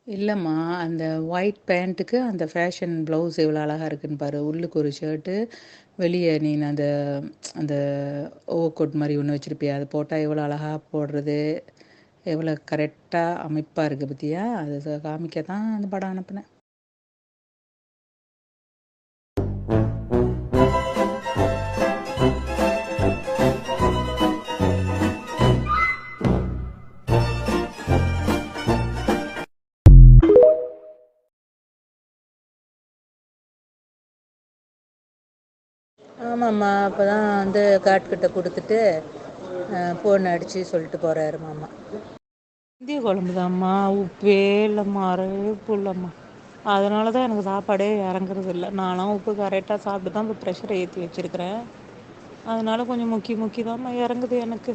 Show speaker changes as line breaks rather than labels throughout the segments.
இல்லம்மா, அந்த ஒயிட் பேண்ட்டுக்கு அந்த ஃபேஷன் ப்ளவுஸ் எவ்வளோ அழகா இருக்குன்னு பாரு. உள்ளுக்கு ஒரு ஷர்ட்டு, வெளிய நீனு அந்த அந்த ஓவர்கோட் மாரி ஒண்ணு வச்சிருப்பியே, அது போட்டா எவ்வளோ அழகா போடுறது, எவ்வளோ கரெக்ட்டா அமைப்பா இருக்கு பாத்தியா? அது காமிக்க தான் அந்த படம் அனுப்புனேன். ஆமாம்மா, அப்பதான் வந்து காட்டுக்கிட்ட குடுத்துட்டு ஃபோன் அடிச்சு சொல்லிட்டு போறாரு மாமா.
இந்திய குழம்பு தான்மா, உப்பே இல்லைம்மா, அறவே உப்பு இல்லைம்மா. அதனால தான் எனக்கு சாப்பாடே இறங்குறது இல்லை. நானும் உப்பு கரெக்டாக சாப்பிட்டு தான் இப்போ ப்ரெஷரை ஏற்றி வச்சிருக்கிறேன். அதனால கொஞ்சம் முக்கி முக்கி தான்மா இறங்குது எனக்கு.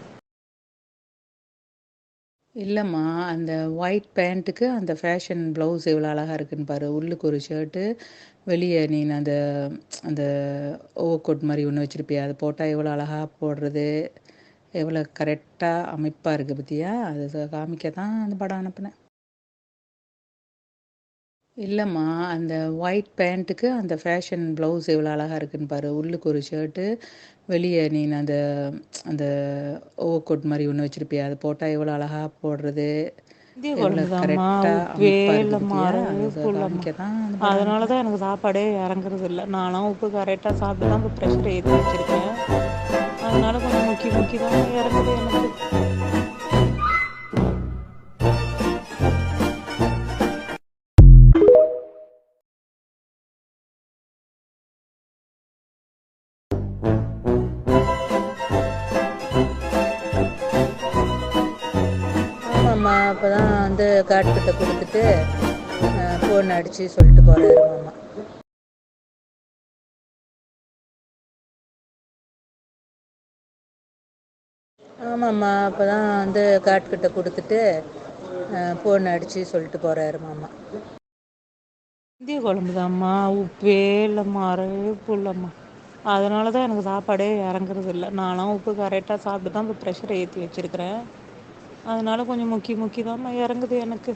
இல்லம்மா, அந்த ஒயிட் பேண்ட்டுக்கு அந்த ஃபேஷன் ப்ளவுஸ் எவ்வளோ அழகா இருக்குன்னு பாரு. உள்ளுக்கு ஒரு ஷர்ட்டு, வெளிய நீனு அந்த அந்த ஓவர்கோட் மாரி ஒண்ணு வச்சிருப்பியே, அது போட்டா எவ்வளோ அழகா போடுறது, எவ்வளோ கரெக்ட்டா அமைப்பா இருக்கு பாத்தியா? அது காமிக்க தான் அந்த படம் அனுப்புனேன். இல்லம்மா, அந்த ஒயிட் பேண்ட்டுக்கு அந்த ஃபேஷன் ப்ளவுஸ் எவ்வளோ அழகா இருக்குன்னு பாரு. உள்ளுக்கு ஒரு ஷர்ட்டு, வெளிய நீனு அந்த அந்த ஓவர்கோட் மாரி ஒண்ணு வச்சிருப்பியே, அது போட்டா எவ்வளோ அழகா போடுறது,
இந்திய
எவ்வளோ
குழம்பு தான்மா,
கரெக்ட்டா
உப்பே
அமைப்பா இருக்கு
இல்லைம்மா,
பாத்தியா?
அறவே
அது
உப்பு இல்லைம்மா.
காமிக்க தான் அந்த படம்
அதனால
அனுப்புனேன்.
தான் எனக்கு சாப்பாடே இறங்குறது இல்லை. நானும் உப்பு கரெக்டாக சாப்பிட்டு தான் இப்போ ப்ரெஷரை ஏற்றி வச்சிருக்கிறேன். அதனால கொஞ்சம் முக்கி முக்கி தான் இறங்குது எனக்கு.
ஆமாம்மா, அப்பதான் வந்து காட்டுக்கிட்ட குடுத்துட்டு ஃபோன் அடிச்சு சொல்லிட்டு போறாரு மாமா. ஆமாம்மா, அப்பதான் வந்து காட்டுக்கிட்ட குடுத்துட்டு ஃபோன் அடிச்சு சொல்லிட்டு போறாரு மாமா.
இந்திய குழம்பு தான்மா, உப்பே இல்லைம்மா, அறவே உப்பு இல்லைம்மா. அதனால தான் எனக்கு சாப்பாடே இறங்குறது இல்லை. நானும் உப்பு கரெக்டாக சாப்பிட்டு தான் இப்போ ப்ரெஷரை ஏற்றி வச்சிருக்கிறேன். அதனால கொஞ்சம் முக்கி முக்கி தான்மா இறங்குது எனக்கு.